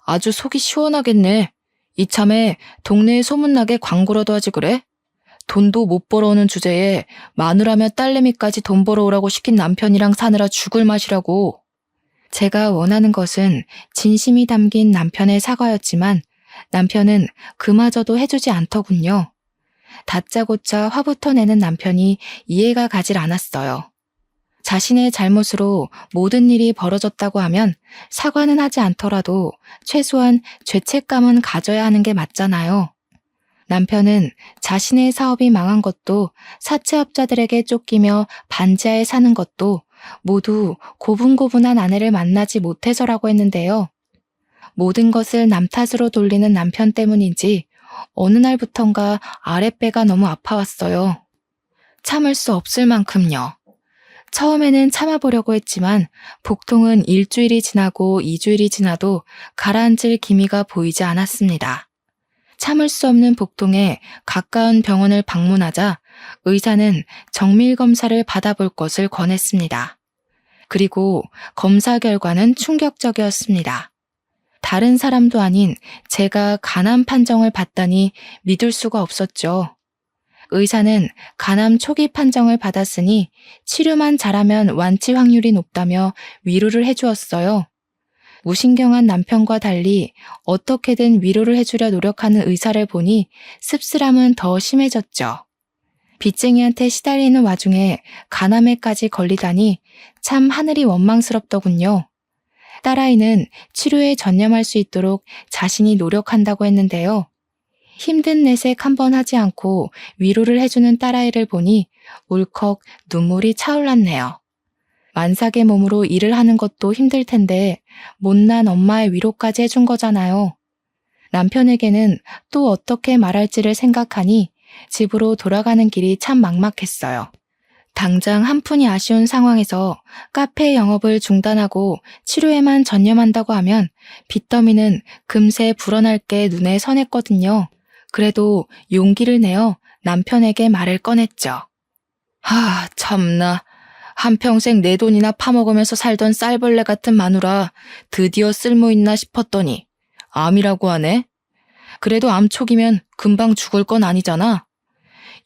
Speaker 1: 아주 속이 시원하겠네. 이참에 동네에 소문나게 광고라도 하지 그래? 돈도 못 벌어오는 주제에 마누라며 딸내미까지 돈 벌어오라고 시킨 남편이랑 사느라 죽을 맛이라고. 제가 원하는 것은 진심이 담긴 남편의 사과였지만 남편은 그마저도 해주지 않더군요. 다짜고짜 화부터 내는 남편이 이해가 가질 않았어요. 자신의 잘못으로 모든 일이 벌어졌다고 하면 사과는 하지 않더라도 최소한 죄책감은 가져야 하는 게 맞잖아요. 남편은 자신의 사업이 망한 것도 사채업자들에게 쫓기며 반지하에 사는 것도 모두 고분고분한 아내를 만나지 못해서라고 했는데요. 모든 것을 남 탓으로 돌리는 남편 때문인지 어느 날부턴가 아랫배가 너무 아파왔어요. 참을 수 없을 만큼요. 처음에는 참아보려고 했지만 복통은 일주일이 지나고 2주일이 지나도 가라앉을 기미가 보이지 않았습니다. 참을 수 없는 복통에 가까운 병원을 방문하자 의사는 정밀 검사를 받아볼 것을 권했습니다. 그리고 검사 결과는 충격적이었습니다. 다른 사람도 아닌 제가 간암 판정을 받다니 믿을 수가 없었죠. 의사는 간암 초기 판정을 받았으니 치료만 잘하면 완치 확률이 높다며 위로를 해주었어요. 무신경한 남편과 달리 어떻게든 위로를 해주려 노력하는 의사를 보니 씁쓸함은 더 심해졌죠. 빚쟁이한테 시달리는 와중에 간암에까지 걸리다니 참 하늘이 원망스럽더군요. 딸아이는 치료에 전념할 수 있도록 자신이 노력한다고 했는데요. 힘든 내색 한번 하지 않고 위로를 해주는 딸아이를 보니 울컥 눈물이 차올랐네요. 만삭의 몸으로 일을 하는 것도 힘들 텐데 못난 엄마의 위로까지 해준 거잖아요. 남편에게는 또 어떻게 말할지를 생각하니 집으로 돌아가는 길이 참 막막했어요. 당장 한 푼이 아쉬운 상황에서 카페 영업을 중단하고 치료에만 전념한다고 하면 빚더미는 금세 불어날 게 눈에 선했거든요. 그래도 용기를 내어 남편에게 말을 꺼냈죠. 참나. 한평생 내 돈이나 파먹으면서 살던 쌀벌레 같은 마누라 드디어 쓸모있나 싶었더니 암이라고 하네. 그래도 암 초기면 금방 죽을 건 아니잖아.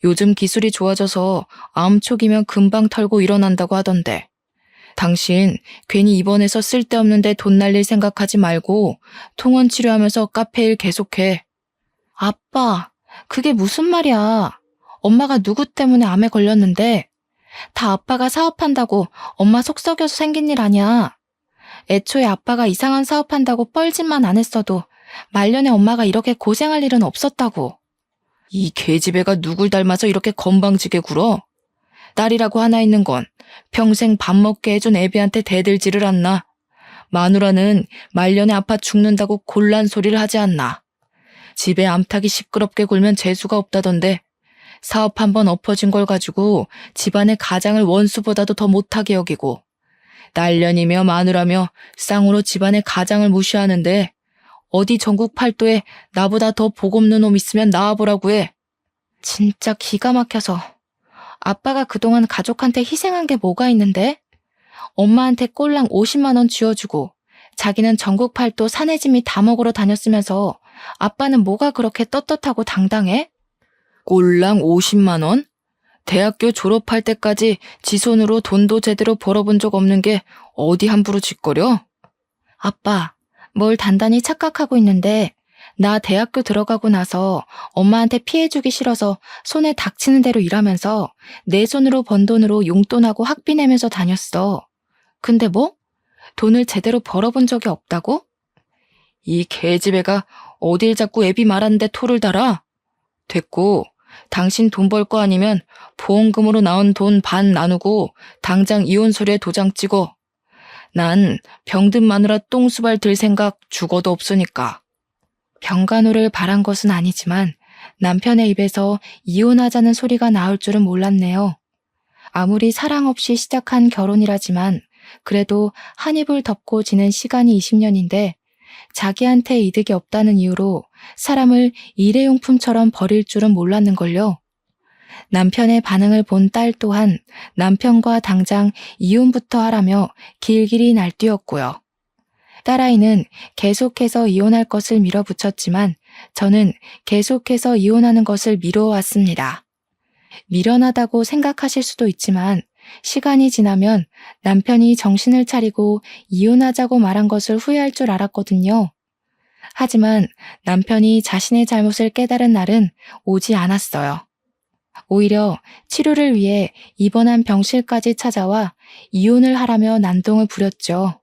Speaker 1: 요즘 기술이 좋아져서 암 초기면 금방 털고 일어난다고 하던데. 당신 괜히 입원해서 쓸데없는데 돈 날릴 생각하지 말고 통원 치료하면서 카페 일 계속해. 아빠, 그게 무슨 말이야. 엄마가 누구 때문에 암에 걸렸는데 다 아빠가 사업한다고 엄마 속 썩여서 생긴 일 아니야. 애초에 아빠가 이상한 사업한다고 뻘짓만 안 했어도 말년에 엄마가 이렇게 고생할 일은 없었다고. 이 계집애가 누굴 닮아서 이렇게 건방지게 굴어? 딸이라고 하나 있는 건 평생 밥 먹게 해준 애비한테 대들지를 않나. 마누라는 말년에 아파 죽는다고 곤란 소리를 하지 않나. 집에 암탉이 시끄럽게 굴면 재수가 없다던데 사업 한번 엎어진 걸 가지고 집안의 가장을 원수보다도 더 못하게 여기고 날년이며 마누라며 쌍으로 집안의 가장을 무시하는데 어디 전국 팔도에 나보다 더 복없는 놈 있으면 나와보라고 해. 진짜 기가 막혀서. 아빠가 그동안 가족한테 희생한 게 뭐가 있는데? 엄마한테 꼴랑 50만 원 쥐어주고 자기는 전국 팔도 사내짐이 다 먹으러 다녔으면서 아빠는 뭐가 그렇게 떳떳하고 당당해? 꼴랑 50만 원? 대학교 졸업할 때까지 지 손으로 돈도 제대로 벌어본 적 없는 게 어디 함부로 짓거려? 아빠, 뭘 단단히 착각하고 있는데 나 대학교 들어가고 나서 엄마한테 피해주기 싫어서 손에 닥치는 대로 일하면서 내 손으로 번 돈으로 용돈하고 학비 내면서 다녔어. 근데 뭐? 돈을 제대로 벌어본 적이 없다고? 이 개집애가 어딜 자꾸 애비 말하는데 토를 달아? 됐고, 당신 돈 벌 거 아니면 보험금으로 나온 돈 반 나누고 당장 이혼 서류에 도장 찍어. 난 병든 마누라 똥수발 들 생각 죽어도 없으니까. 병간호를 바란 것은 아니지만 남편의 입에서 이혼하자는 소리가 나올 줄은 몰랐네요. 아무리 사랑 없이 시작한 결혼이라지만 그래도 한 입을 덮고 지낸 시간이 20년인데 자기한테 이득이 없다는 이유로 사람을 일회용품처럼 버릴 줄은 몰랐는걸요. 남편의 반응을 본 딸 또한 남편과 당장 이혼부터 하라며 길길이 날뛰었고요. 딸아이는 계속해서 이혼할 것을 밀어붙였지만 저는 계속해서 이혼하는 것을 미뤄왔습니다. 미련하다고 생각하실 수도 있지만 시간이 지나면 남편이 정신을 차리고 이혼하자고 말한 것을 후회할 줄 알았거든요. 하지만 남편이 자신의 잘못을 깨달은 날은 오지 않았어요. 오히려 치료를 위해 입원한 병실까지 찾아와 이혼을 하라며 난동을 부렸죠.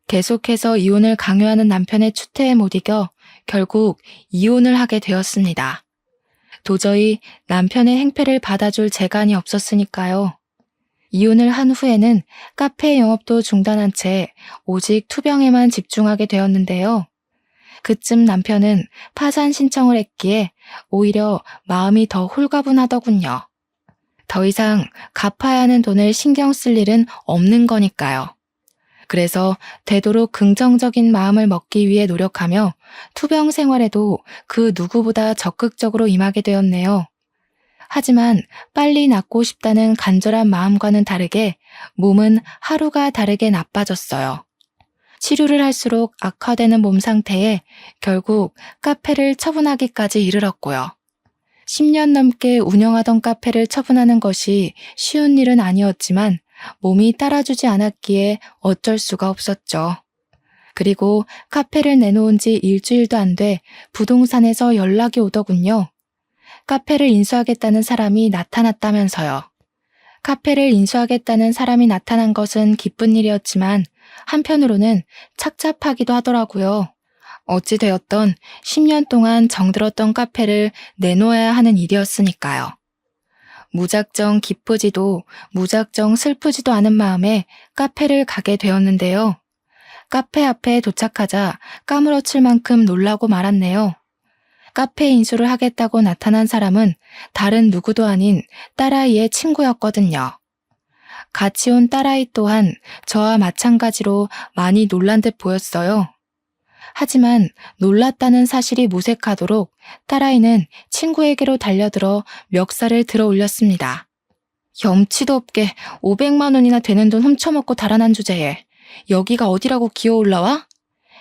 Speaker 1: 계속해서 이혼을 강요하는 남편의 추태에 못 이겨 결국 이혼을 하게 되었습니다. 도저히 남편의 행패를 받아줄 재간이 없었으니까요. 이혼을 한 후에는 카페 영업도 중단한 채 오직 투병에만 집중하게 되었는데요. 그쯤 남편은 파산 신청을 했기에 오히려 마음이 더 홀가분하더군요. 더 이상 갚아야 하는 돈을 신경 쓸 일은 없는 거니까요. 그래서 되도록 긍정적인 마음을 먹기 위해 노력하며 투병 생활에도 그 누구보다 적극적으로 임하게 되었네요. 하지만 빨리 낫고 싶다는 간절한 마음과는 다르게 몸은 하루가 다르게 나빠졌어요. 치료를 할수록 악화되는 몸 상태에 결국 카페를 처분하기까지 이르렀고요. 10년 넘게 운영하던 카페를 처분하는 것이 쉬운 일은 아니었지만 몸이 따라주지 않았기에 어쩔 수가 없었죠. 그리고 카페를 내놓은 지 일주일도 안 돼 부동산에서 연락이 오더군요. 카페를 인수하겠다는 사람이 나타났다면서요. 카페를 인수하겠다는 사람이 나타난 것은 기쁜 일이었지만 한편으로는 착잡하기도 하더라고요. 어찌되었던 10년 동안 정들었던 카페를 내놓아야 하는 일이었으니까요. 무작정 기쁘지도 무작정 슬프지도 않은 마음에 카페를 가게 되었는데요. 카페 앞에 도착하자 까무러칠 만큼 놀라고 말았네요. 카페 인수를 하겠다고 나타난 사람은 다른 누구도 아닌 딸아이의 친구였거든요. 같이 온 딸아이 또한 저와 마찬가지로 많이 놀란 듯 보였어요. 하지만 놀랐다는 사실이 무색하도록 딸아이는 친구에게로 달려들어 멱살을 들어 올렸습니다. 염치도 없게 500만 원이나 되는 돈 훔쳐먹고 달아난 주제에 여기가 어디라고 기어 올라와?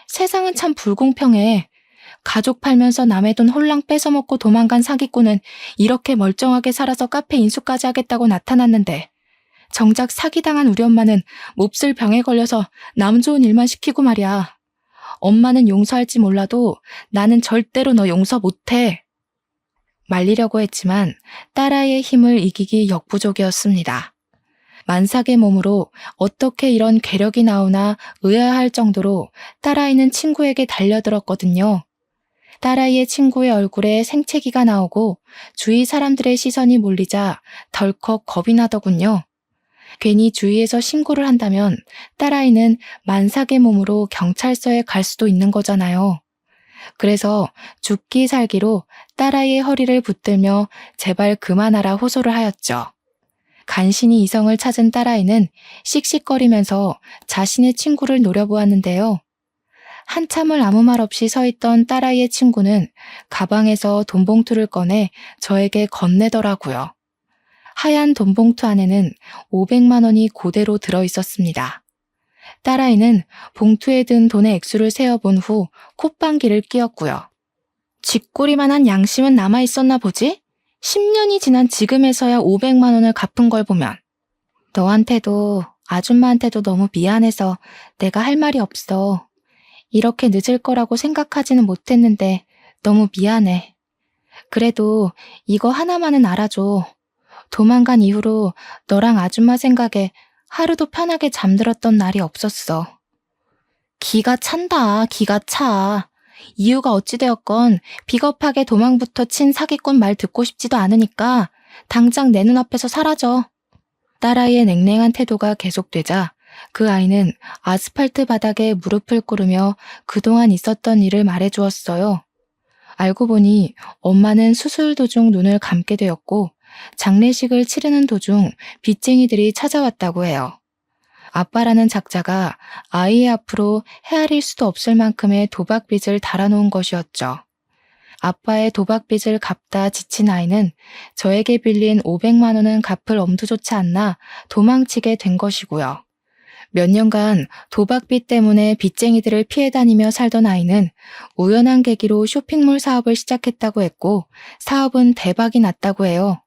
Speaker 1: 세상은 참 불공평해. 가족 팔면서 남의 돈 홀랑 뺏어먹고 도망간 사기꾼은 이렇게 멀쩡하게 살아서 카페 인수까지 하겠다고 나타났는데 정작 사기당한 우리 엄마는 몹쓸 병에 걸려서 남 좋은 일만 시키고 말이야. 엄마는 용서할지 몰라도 나는 절대로 너 용서 못해. 말리려고 했지만 딸아이의 힘을 이기기 역부족이었습니다. 만삭의 몸으로 어떻게 이런 괴력이 나오나 의아할 정도로 딸아이는 친구에게 달려들었거든요. 딸아이의 친구의 얼굴에 생채기가 나오고 주위 사람들의 시선이 몰리자 덜컥 겁이 나더군요. 괜히 주위에서 신고를 한다면 딸아이는 만삭의 몸으로 경찰서에 갈 수도 있는 거잖아요. 그래서 죽기 살기로 딸아이의 허리를 붙들며 제발 그만하라 호소를 하였죠. 간신히 이성을 찾은 딸아이는 씩씩거리면서 자신의 친구를 노려보았는데요. 한참을 아무 말 없이 서 있던 딸아이의 친구는 가방에서 돈봉투를 꺼내 저에게 건네더라고요. 하얀 돈봉투 안에는 500만 원이 그대로 들어있었습니다. 딸아이는 봉투에 든 돈의 액수를 세어본 후 콧방귀를 뀌었고요. 쥐꼬리만한 양심은 남아있었나 보지? 10년이 지난 지금에서야 500만 원을 갚은 걸 보면. 너한테도 아줌마한테도 너무 미안해서 내가 할 말이 없어. 이렇게 늦을 거라고 생각하지는 못했는데 너무 미안해. 그래도 이거 하나만은 알아줘. 도망간 이후로 너랑 아줌마 생각에 하루도 편하게 잠들었던 날이 없었어. 기가 찬다, 기가 차. 이유가 어찌되었건 비겁하게 도망부터 친 사기꾼 말 듣고 싶지도 않으니까 당장 내 눈앞에서 사라져. 딸아이의 냉랭한 태도가 계속되자 그 아이는 아스팔트 바닥에 무릎을 꿇으며 그동안 있었던 일을 말해주었어요. 알고 보니 엄마는 수술 도중 눈을 감게 되었고 장례식을 치르는 도중 빚쟁이들이 찾아왔다고 해요. 아빠라는 작자가 아이의 앞으로 헤아릴 수도 없을 만큼의 도박빚을 달아놓은 것이었죠. 아빠의 도박빚을 갚다 지친 아이는 저에게 빌린 500만 원은 갚을 엄두조차 않나 도망치게 된 것이고요. 몇 년간 도박빚 때문에 빚쟁이들을 피해 다니며 살던 아이는 우연한 계기로 쇼핑몰 사업을 시작했다고 했고 사업은 대박이 났다고 해요.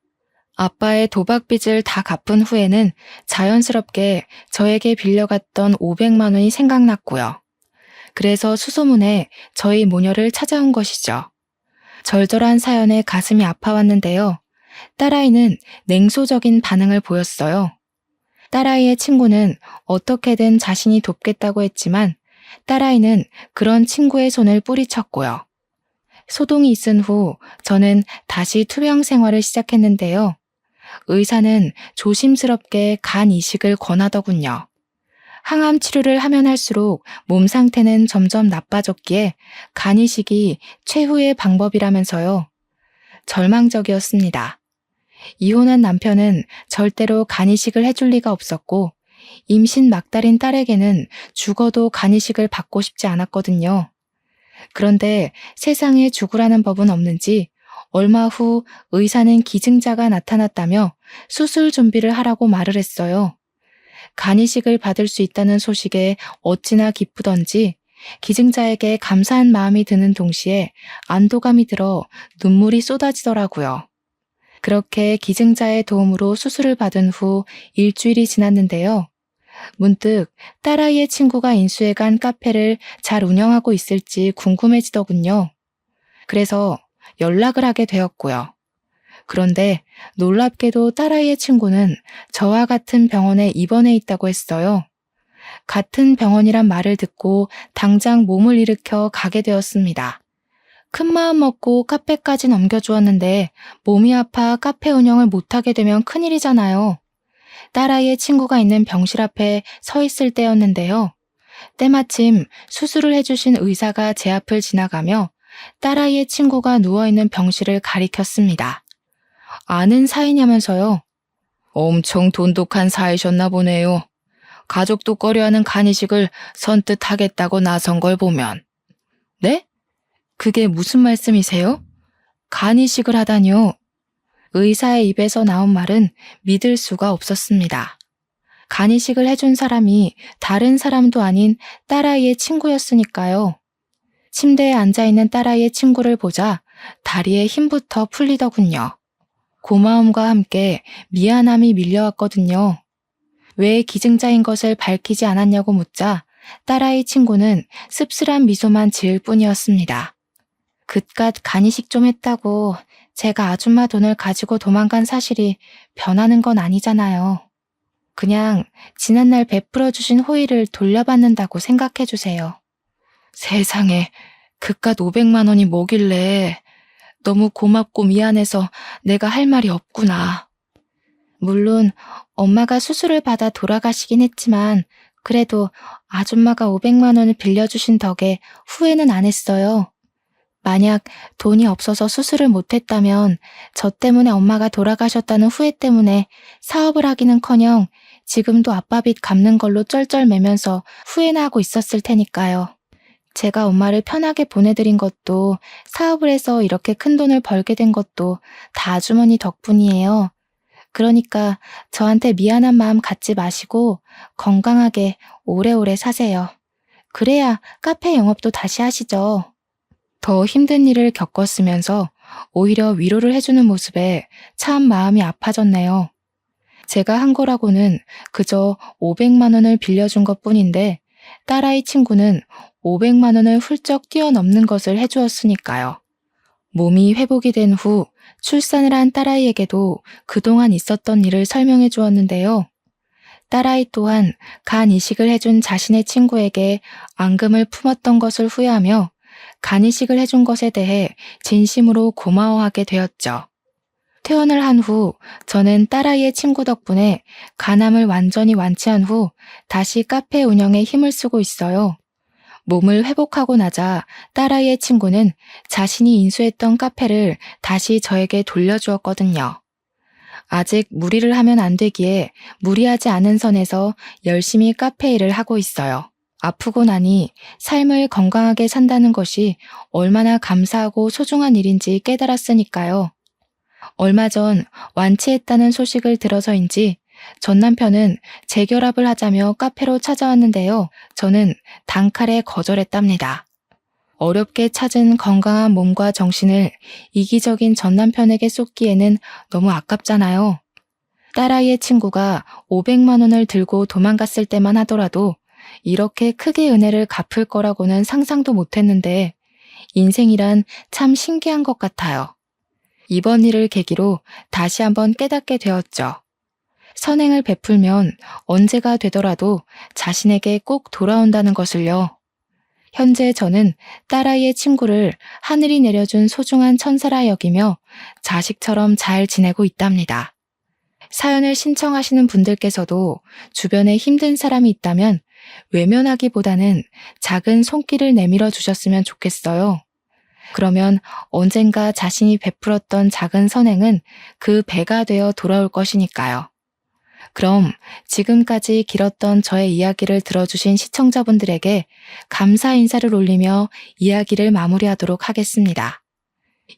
Speaker 1: 아빠의 도박빚을 다 갚은 후에는 자연스럽게 저에게 빌려갔던 500만 원이 생각났고요. 그래서 수소문에 저희 모녀를 찾아온 것이죠. 절절한 사연에 가슴이 아파왔는데요. 딸아이는 냉소적인 반응을 보였어요. 딸아이의 친구는 어떻게든 자신이 돕겠다고 했지만 딸아이는 그런 친구의 손을 뿌리쳤고요. 소동이 있은 후 저는 다시 투병 생활을 시작했는데요. 의사는 조심스럽게 간 이식을 권하더군요. 항암 치료를 하면 할수록 몸 상태는 점점 나빠졌기에 간 이식이 최후의 방법이라면서요. 절망적이었습니다. 이혼한 남편은 절대로 간 이식을 해줄 리가 없었고 임신 막달인 딸에게는 죽어도 간 이식을 받고 싶지 않았거든요. 그런데 세상에 죽으라는 법은 없는지 얼마 후 의사는 기증자가 나타났다며 수술 준비를 하라고 말을 했어요. 간 이식을 받을 수 있다는 소식에 어찌나 기쁘던지 기증자에게 감사한 마음이 드는 동시에 안도감이 들어 눈물이 쏟아지더라고요. 그렇게 기증자의 도움으로 수술을 받은 후 일주일이 지났는데요. 문득 딸아이의 친구가 인수해간 카페를 잘 운영하고 있을지 궁금해지더군요. 그래서 연락을 하게 되었고요. 그런데 놀랍게도 딸아이의 친구는 저와 같은 병원에 입원해 있다고 했어요. 같은 병원이란 말을 듣고 당장 몸을 일으켜 가게 되었습니다. 큰 마음 먹고 카페까지 넘겨주었는데 몸이 아파 카페 운영을 못하게 되면 큰일이잖아요. 딸아이의 친구가 있는 병실 앞에 서 있을 때였는데요. 때마침 수술을 해주신 의사가 제 앞을 지나가며 딸아이의 친구가 누워있는 병실을 가리켰습니다. 아는 사이냐면서요. 엄청 돈독한 사이셨나 보네요. 가족도 꺼려하는 간 이식을 선뜻 하겠다고 나선 걸 보면. 네? 그게 무슨 말씀이세요? 간 이식을 하다니요. 의사의 입에서 나온 말은 믿을 수가 없었습니다. 간 이식을 해준 사람이 다른 사람도 아닌 딸아이의 친구였으니까요. 침대에 앉아있는 딸아이의 친구를 보자 다리에 힘부터 풀리더군요. 고마움과 함께 미안함이 밀려왔거든요. 왜 기증자인 것을 밝히지 않았냐고 묻자 딸아이 친구는 씁쓸한 미소만 지을 뿐이었습니다. 그깟 간 이식 좀 했다고 제가 아줌마 돈을 가지고 도망간 사실이 변하는 건 아니잖아요. 그냥 지난날 베풀어 주신 호의를 돌려받는다고 생각해 주세요. 세상에, 그깟 500만 원이 뭐길래. 너무 고맙고 미안해서 내가 할 말이 없구나. 물론 엄마가 수술을 받아 돌아가시긴 했지만 그래도 아줌마가 500만 원을 빌려주신 덕에 후회는 안 했어요. 만약 돈이 없어서 수술을 못했다면 저 때문에 엄마가 돌아가셨다는 후회 때문에 사업을 하기는커녕 지금도 아빠 빚 갚는 걸로 쩔쩔매면서 후회나 하고 있었을 테니까요. 제가 엄마를 편하게 보내드린 것도 사업을 해서 이렇게 큰 돈을 벌게 된 것도 다 아주머니 덕분이에요. 그러니까 저한테 미안한 마음 갖지 마시고 건강하게 오래오래 사세요. 그래야 카페 영업도 다시 하시죠. 더 힘든 일을 겪었으면서 오히려 위로를 해주는 모습에 참 마음이 아파졌네요. 제가 한 거라고는 그저 500만 원을 빌려준 것뿐인데 딸아이 친구는 500만 원을 훌쩍 뛰어넘는 것을 해주었으니까요. 몸이 회복이 된 후 출산을 한 딸아이에게도 그동안 있었던 일을 설명해 주었는데요. 딸아이 또한 간 이식을 해준 자신의 친구에게 앙금을 품었던 것을 후회하며 간 이식을 해준 것에 대해 진심으로 고마워하게 되었죠. 퇴원을 한 후 저는 딸아이의 친구 덕분에 간암을 완전히 완치한 후 다시 카페 운영에 힘을 쓰고 있어요. 몸을 회복하고 나자 딸아이의 친구는 자신이 인수했던 카페를 다시 저에게 돌려주었거든요. 아직 무리를 하면 안 되기에 무리하지 않은 선에서 열심히 카페 일을 하고 있어요. 아프고 나니 삶을 건강하게 산다는 것이 얼마나 감사하고 소중한 일인지 깨달았으니까요. 얼마 전 완치했다는 소식을 들어서인지 전 남편은 재결합을 하자며 카페로 찾아왔는데요. 저는 단칼에 거절했답니다. 어렵게 찾은 건강한 몸과 정신을 이기적인 전 남편에게 쏟기에는 너무 아깝잖아요. 딸아이의 친구가 500만 원을 들고 도망갔을 때만 하더라도 이렇게 크게 은혜를 갚을 거라고는 상상도 못했는데 인생이란 참 신기한 것 같아요. 이번 일을 계기로 다시 한번 깨닫게 되었죠. 선행을 베풀면 언제가 되더라도 자신에게 꼭 돌아온다는 것을요. 현재 저는 딸아이의 친구를 하늘이 내려준 소중한 천사라 여기며 자식처럼 잘 지내고 있답니다. 사연을 신청하시는 분들께서도 주변에 힘든 사람이 있다면 외면하기보다는 작은 손길을 내밀어 주셨으면 좋겠어요. 그러면 언젠가 자신이 베풀었던 작은 선행은 그 배가 되어 돌아올 것이니까요. 그럼 지금까지 길었던 저의 이야기를 들어주신 시청자분들에게 감사 인사를 올리며 이야기를 마무리하도록 하겠습니다.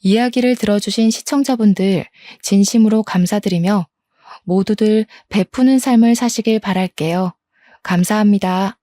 Speaker 1: 이야기를 들어주신 시청자분들 진심으로 감사드리며 모두들 베푸는 삶을 사시길 바랄게요. 감사합니다.